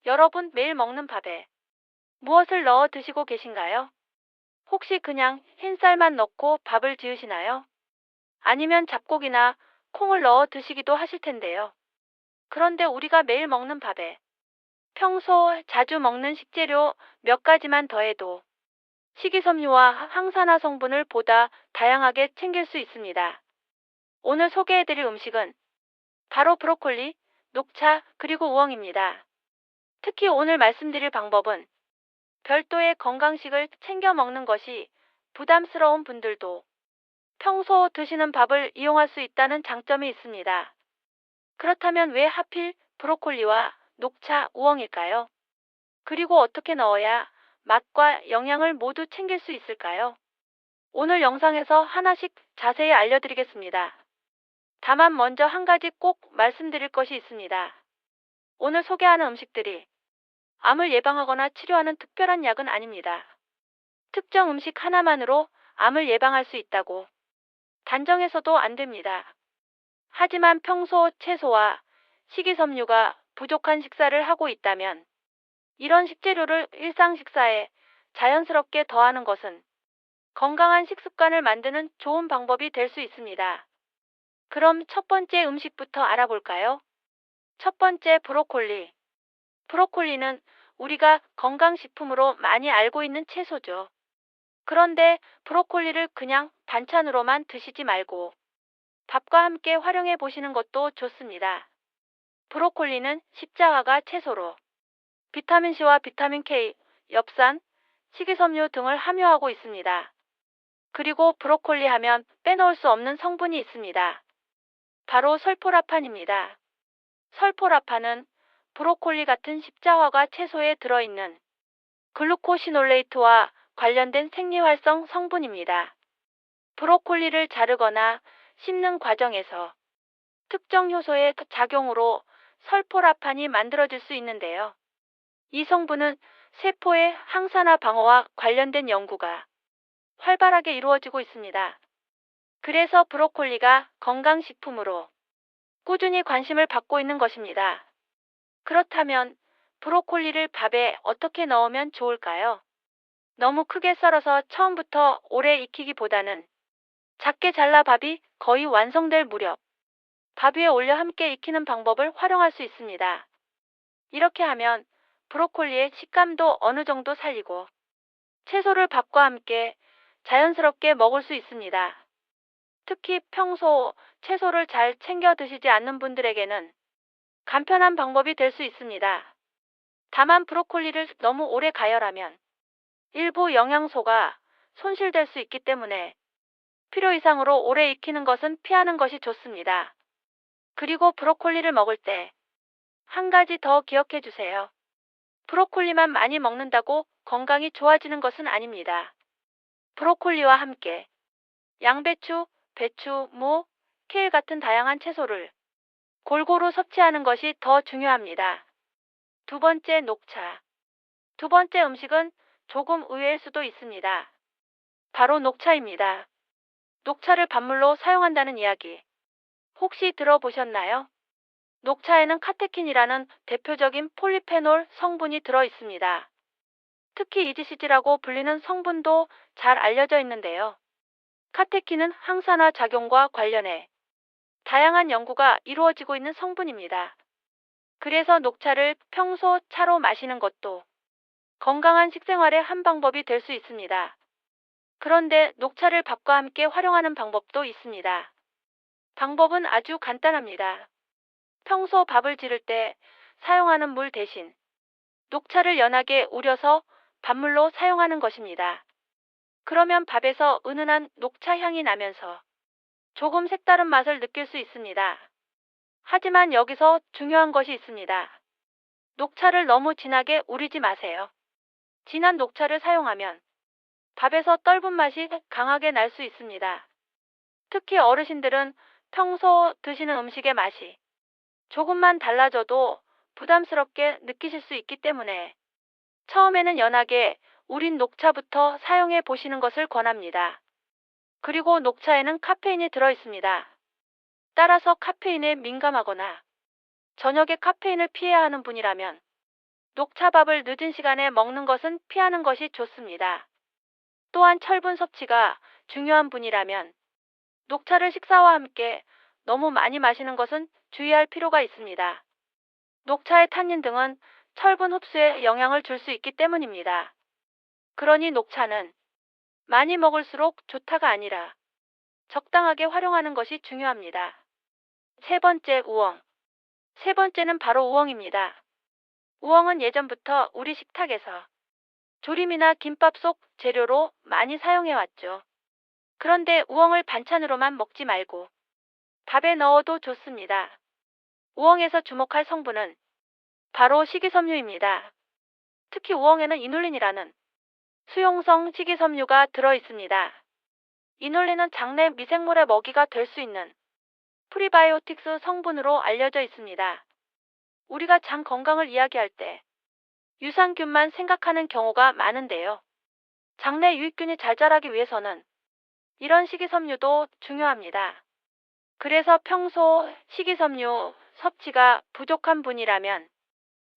여러분 매일 먹는 밥에 무엇을 넣어 드시고 계신가요? 혹시 그냥 흰쌀만 넣고 밥을 지으시나요? 아니면 잡곡이나 콩을 넣어 드시기도 하실 텐데요. 그런데 우리가 매일 먹는 밥에 평소 자주 먹는 식재료 몇 가지만 더해도 식이섬유와 항산화 성분을 보다 다양하게 챙길 수 있습니다. 오늘 소개해드릴 음식은 바로 브로콜리, 녹차, 그리고 우엉입니다. 특히 오늘 말씀드릴 방법은 별도의 건강식을 챙겨 먹는 것이 부담스러운 분들도 평소 드시는 밥을 이용할 수 있다는 장점이 있습니다. 그렇다면 왜 하필 브로콜리와 녹차, 우엉일까요? 그리고 어떻게 넣어야 맛과 영양을 모두 챙길 수 있을까요? 오늘 영상에서 하나씩 자세히 알려드리겠습니다. 다만 먼저 한 가지 꼭 말씀드릴 것이 있습니다. 오늘 소개하는 음식들이 암을 예방하거나 치료하는 특별한 약은 아닙니다. 특정 음식 하나만으로 암을 예방할 수 있다고 단정해서도 안 됩니다. 하지만 평소 채소와 식이섬유가 부족한 식사를 하고 있다면 이런 식재료를 일상 식사에 자연스럽게 더하는 것은 건강한 식습관을 만드는 좋은 방법이 될 수 있습니다. 그럼 첫 번째 음식부터 알아볼까요? 첫 번째, 브로콜리. 브로콜리는 우리가 건강식품으로 많이 알고 있는 채소죠. 그런데 브로콜리를 그냥 반찬으로만 드시지 말고 밥과 함께 활용해 보시는 것도 좋습니다. 브로콜리는 십자화가 채소로 비타민C와 비타민 K, 엽산, 식이섬유 등을 함유하고 있습니다. 그리고 브로콜리 하면 빼놓을 수 없는 성분이 있습니다. 바로 설포라판입니다. 설포라판은 브로콜리 같은 십자화가 채소에 들어있는 글루코시놀레이트와 관련된 생리활성 성분입니다. 브로콜리를 자르거나 씹는 과정에서 특정 효소의 작용으로 설포라판이 만들어질 수 있는데요. 이 성분은 세포의 항산화 방어와 관련된 연구가 활발하게 이루어지고 있습니다. 그래서 브로콜리가 건강식품으로 꾸준히 관심을 받고 있는 것입니다. 그렇다면 브로콜리를 밥에 어떻게 넣으면 좋을까요? 너무 크게 썰어서 처음부터 오래 익히기보다는 작게 잘라 밥이 거의 완성될 무렵 밥 위에 올려 함께 익히는 방법을 활용할 수 있습니다. 이렇게 하면 브로콜리의 식감도 어느 정도 살리고 채소를 밥과 함께 자연스럽게 먹을 수 있습니다. 특히 평소 채소를 잘 챙겨 드시지 않는 분들에게는 간편한 방법이 될 수 있습니다. 다만 브로콜리를 너무 오래 가열하면 일부 영양소가 손실될 수 있기 때문에 필요 이상으로 오래 익히는 것은 피하는 것이 좋습니다. 그리고 브로콜리를 먹을 때 한 가지 더 기억해 주세요. 브로콜리만 많이 먹는다고 건강이 좋아지는 것은 아닙니다. 브로콜리와 함께 양배추, 배추, 무, 케일 같은 다양한 채소를 골고루 섭취하는 것이 더 중요합니다. 두 번째, 녹차. 두 번째 음식은 조금 의외일 수도 있습니다. 바로 녹차입니다. 녹차를 밥물로 사용한다는 이야기 혹시 들어보셨나요? 녹차에는 카테킨이라는 대표적인 폴리페놀 성분이 들어 있습니다. 특히 이지시지라고 불리는 성분도 잘 알려져 있는데요. 카테킨은 항산화 작용과 관련해 다양한 연구가 이루어지고 있는 성분입니다. 그래서 녹차를 평소 차로 마시는 것도 건강한 식생활의 한 방법이 될 수 있습니다. 그런데 녹차를 밥과 함께 활용하는 방법도 있습니다. 방법은 아주 간단합니다. 평소 밥을 지를 때 사용하는 물 대신 녹차를 연하게 우려서 밥물로 사용하는 것입니다. 그러면 밥에서 은은한 녹차 향이 나면서 조금 색다른 맛을 느낄 수 있습니다. 하지만 여기서 중요한 것이 있습니다. 녹차를 너무 진하게 우리지 마세요. 진한 녹차를 사용하면 밥에서 떫은 맛이 강하게 날 수 있습니다. 특히 어르신들은 평소 드시는 음식의 맛이 조금만 달라져도 부담스럽게 느끼실 수 있기 때문에 처음에는 연하게 우린 녹차부터 사용해 보시는 것을 권합니다. 그리고 녹차에는 카페인이 들어 있습니다. 따라서 카페인에 민감하거나 저녁에 카페인을 피해야 하는 분이라면 녹차밥을 늦은 시간에 먹는 것은 피하는 것이 좋습니다. 또한 철분 섭취가 중요한 분이라면 녹차를 식사와 함께 너무 많이 마시는 것은 주의할 필요가 있습니다. 녹차의 탄닌 등은 철분 흡수에 영향을 줄 수 있기 때문입니다. 그러니 녹차는 많이 먹을수록 좋다가 아니라 적당하게 활용하는 것이 중요합니다. 세 번째, 우엉. 세 번째는 바로 우엉입니다. 우엉은 예전부터 우리 식탁에서 조림이나 김밥 속 재료로 많이 사용해왔죠. 그런데 우엉을 반찬으로만 먹지 말고 밥에 넣어도 좋습니다. 우엉에서 주목할 성분은 바로 식이섬유입니다. 특히 우엉에는 이눌린이라는 수용성 식이섬유가 들어있습니다. 이눌린은 장내 미생물의 먹이가 될 수 있는 프리바이오틱스 성분으로 알려져 있습니다. 우리가 장 건강을 이야기할 때 유산균만 생각하는 경우가 많은데요. 장내 유익균이 잘 자라기 위해서는 이런 식이섬유도 중요합니다. 그래서 평소 식이섬유 섭취가 부족한 분이라면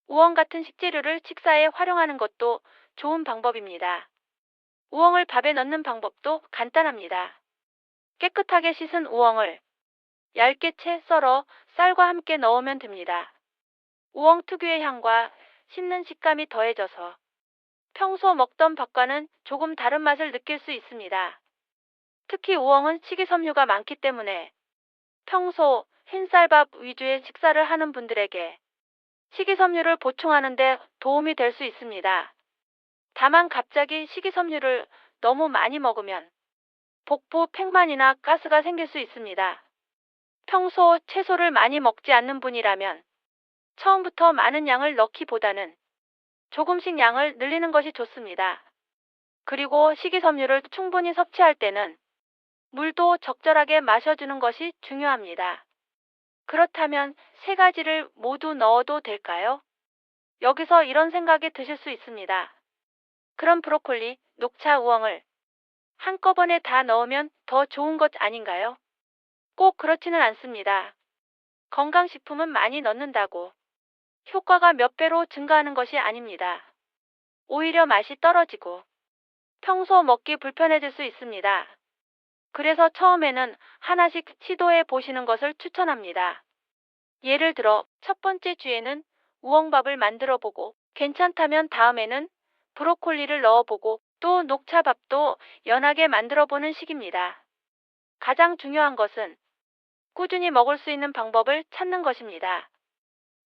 우엉 같은 식재료를 식사에 활용하는 것도 좋은 방법입니다. 우엉을 밥에 넣는 방법도 간단합니다. 깨끗하게 씻은 우엉을 얇게 채 썰어 쌀과 함께 넣으면 됩니다. 우엉 특유의 향과 씹는 식감이 더해져서 평소 먹던 밥과는 조금 다른 맛을 느낄 수 있습니다. 특히 우엉은 식이섬유가 많기 때문에 평소 흰쌀밥 위주의 식사를 하는 분들에게 식이섬유를 보충하는 데 도움이 될 수 있습니다. 다만 갑자기 식이섬유를 너무 많이 먹으면 복부 팽만이나 가스가 생길 수 있습니다. 평소 채소를 많이 먹지 않는 분이라면 처음부터 많은 양을 넣기보다는 조금씩 양을 늘리는 것이 좋습니다. 그리고 식이섬유를 충분히 섭취할 때는 물도 적절하게 마셔주는 것이 중요합니다. 그렇다면 세 가지를 모두 넣어도 될까요? 여기서 이런 생각이 드실 수 있습니다. 그럼 브로콜리, 녹차, 우엉을 한꺼번에 다 넣으면 더 좋은 것 아닌가요? 꼭 그렇지는 않습니다. 건강식품은 많이 넣는다고 효과가 몇 배로 증가하는 것이 아닙니다. 오히려 맛이 떨어지고 평소 먹기 불편해질 수 있습니다. 그래서 처음에는 하나씩 시도해 보시는 것을 추천합니다. 예를 들어 첫 번째 주에는 우엉밥을 만들어 보고 괜찮다면 다음에는 브로콜리를 넣어보고 또 녹차밥도 연하게 만들어 보는 식입니다. 가장 중요한 것은 꾸준히 먹을 수 있는 방법을 찾는 것입니다.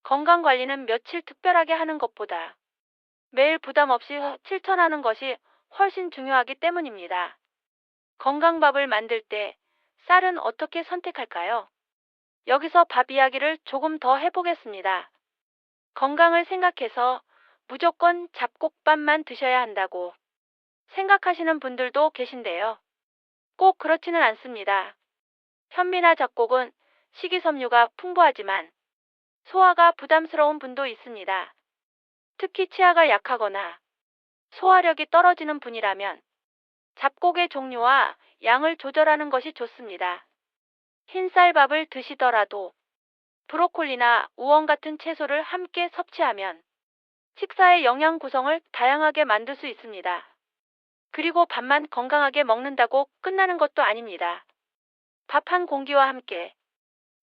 건강 관리는 며칠 특별하게 하는 것보다 매일 부담 없이 실천하는 것이 훨씬 중요하기 때문입니다. 건강밥을 만들 때 쌀은 어떻게 선택할까요? 여기서 밥 이야기를 조금 더 해보겠습니다. 건강을 생각해서 무조건 잡곡밥만 드셔야 한다고 생각하시는 분들도 계신데요. 꼭 그렇지는 않습니다. 현미나 잡곡은 식이섬유가 풍부하지만 소화가 부담스러운 분도 있습니다. 특히 치아가 약하거나 소화력이 떨어지는 분이라면 잡곡의 종류와 양을 조절하는 것이 좋습니다. 흰쌀밥을 드시더라도 브로콜리나 우엉 같은 채소를 함께 섭취하면 식사의 영양 구성을 다양하게 만들 수 있습니다. 그리고 밥만 건강하게 먹는다고 끝나는 것도 아닙니다. 밥 한 공기와 함께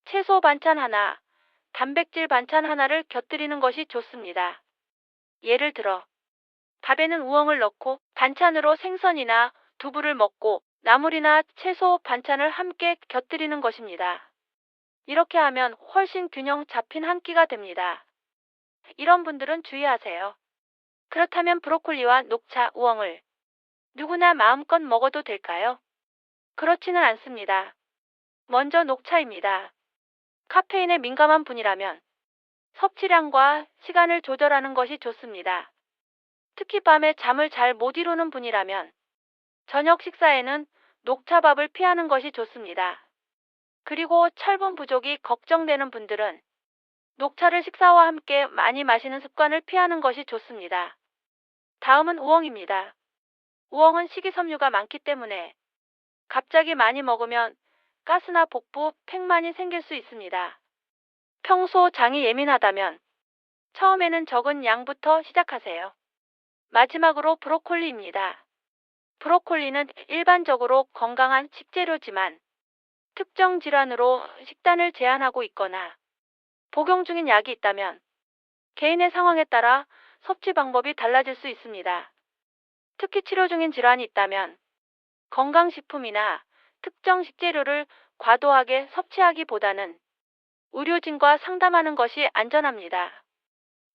채소 반찬 하나, 단백질 반찬 하나를 곁들이는 것이 좋습니다. 예를 들어 밥에는 우엉을 넣고 반찬으로 생선이나 두부를 먹고 나물이나 채소 반찬을 함께 곁들이는 것입니다. 이렇게 하면 훨씬 균형 잡힌 한 끼가 됩니다. 이런 분들은 주의하세요. 그렇다면 브로콜리와 녹차, 우엉을 누구나 마음껏 먹어도 될까요? 그렇지는 않습니다. 먼저 녹차입니다. 카페인에 민감한 분이라면 섭취량과 시간을 조절하는 것이 좋습니다. 특히 밤에 잠을 잘 못 이루는 분이라면 저녁 식사에는 녹차밥을 피하는 것이 좋습니다. 그리고 철분 부족이 걱정되는 분들은 녹차를 식사와 함께 많이 마시는 습관을 피하는 것이 좋습니다. 다음은 우엉입니다. 우엉은 식이섬유가 많기 때문에 갑자기 많이 먹으면 가스나 복부 팽만이 생길 수 있습니다. 평소 장이 예민하다면 처음에는 적은 양부터 시작하세요. 마지막으로 브로콜리입니다. 브로콜리는 일반적으로 건강한 식재료지만 특정 질환으로 식단을 제한하고 있거나 복용 중인 약이 있다면 개인의 상황에 따라 섭취 방법이 달라질 수 있습니다. 특히 치료 중인 질환이 있다면 건강식품이나 특정 식재료를 과도하게 섭취하기보다는 의료진과 상담하는 것이 안전합니다.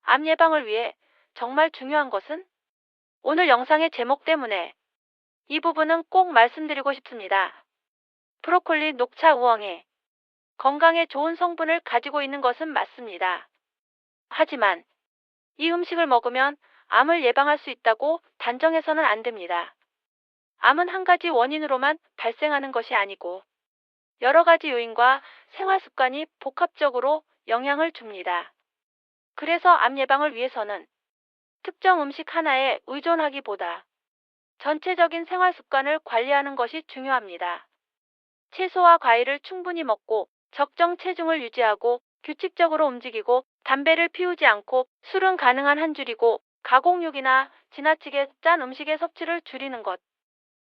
암 예방을 위해 정말 중요한 것은 오늘 영상의 제목 때문에 이 부분은 꼭 말씀드리고 싶습니다. 브로콜리, 녹차, 우엉이 건강에 좋은 성분을 가지고 있는 것은 맞습니다. 하지만 이 음식을 먹으면 암을 예방할 수 있다고 단정해서는 안 됩니다. 암은 한 가지 원인으로만 발생하는 것이 아니고 여러 가지 요인과 생활 습관이 복합적으로 영향을 줍니다. 그래서 암 예방을 위해서는 특정 음식 하나에 의존하기보다 전체적인 생활 습관을 관리하는 것이 중요합니다. 채소와 과일을 충분히 먹고 적정 체중을 유지하고 규칙적으로 움직이고 담배를 피우지 않고 술은 가능한 한 줄이고 가공육이나 지나치게 짠 음식의 섭취를 줄이는 것.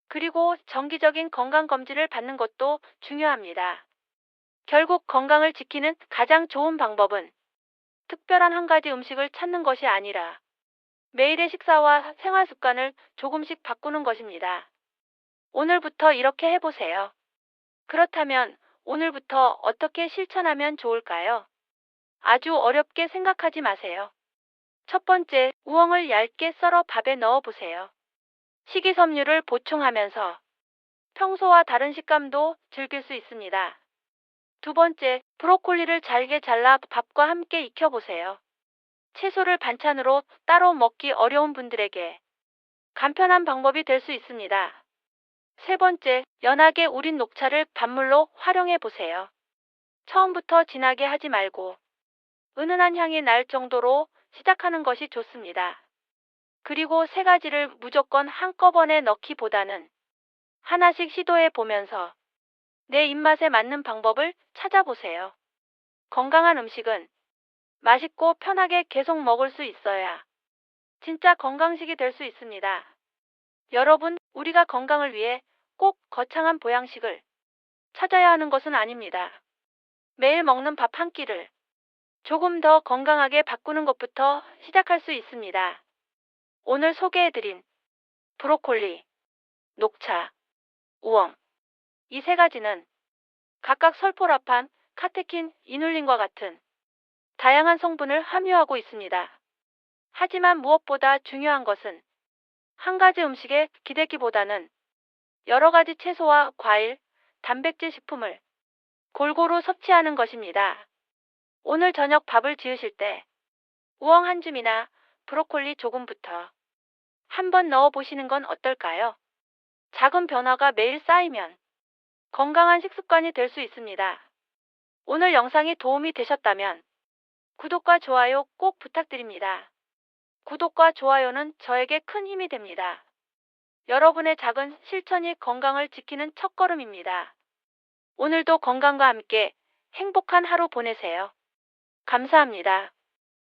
그리고 정기적인 건강검진을 받는 것도 중요합니다. 결국 건강을 지키는 가장 좋은 방법은 특별한 한 가지 음식을 찾는 것이 아니라 매일의 식사와 생활 습관을 조금씩 바꾸는 것입니다. 오늘부터 이렇게 해보세요. 그렇다면 오늘부터 어떻게 실천하면 좋을까요? 아주 어렵게 생각하지 마세요. 첫 번째, 우엉을 얇게 썰어 밥에 넣어 보세요. 식이섬유를 보충하면서 평소와 다른 식감도 즐길 수 있습니다. 두 번째, 브로콜리를 잘게 잘라 밥과 함께 익혀보세요. 채소를 반찬으로 따로 먹기 어려운 분들에게 간편한 방법이 될 수 있습니다. 세 번째, 연하게 우린 녹차를 밥물로 활용해 보세요. 처음부터 진하게 하지 말고 은은한 향이 날 정도로 시작하는 것이 좋습니다. 그리고 세 가지를 무조건 한꺼번에 넣기보다는 하나씩 시도해 보면서 내 입맛에 맞는 방법을 찾아보세요. 건강한 음식은 맛있고 편하게 계속 먹을 수 있어야 진짜 건강식이 될 수 있습니다. 여러분, 우리가 건강을 위해 꼭 거창한 보양식을 찾아야 하는 것은 아닙니다. 매일 먹는 밥 한 끼를 조금 더 건강하게 바꾸는 것부터 시작할 수 있습니다. 오늘 소개해드린 브로콜리, 녹차, 우엉 이 세 가지는 각각 설포라판, 카테킨, 이눌린과 같은 다양한 성분을 함유하고 있습니다. 하지만 무엇보다 중요한 것은 한 가지 음식에 기대기보다는 여러 가지 채소와 과일, 단백질 식품을 골고루 섭취하는 것입니다. 오늘 저녁 밥을 지으실 때 우엉 한 줌이나 브로콜리 조금부터 한번 넣어 보시는 건 어떨까요? 작은 변화가 매일 쌓이면 건강한 식습관이 될 수 있습니다. 오늘 영상이 도움이 되셨다면 구독과 좋아요 꼭 부탁드립니다. 구독과 좋아요는 저에게 큰 힘이 됩니다. 여러분의 작은 실천이 건강을 지키는 첫걸음입니다. 오늘도 건강과 함께 행복한 하루 보내세요. 감사합니다.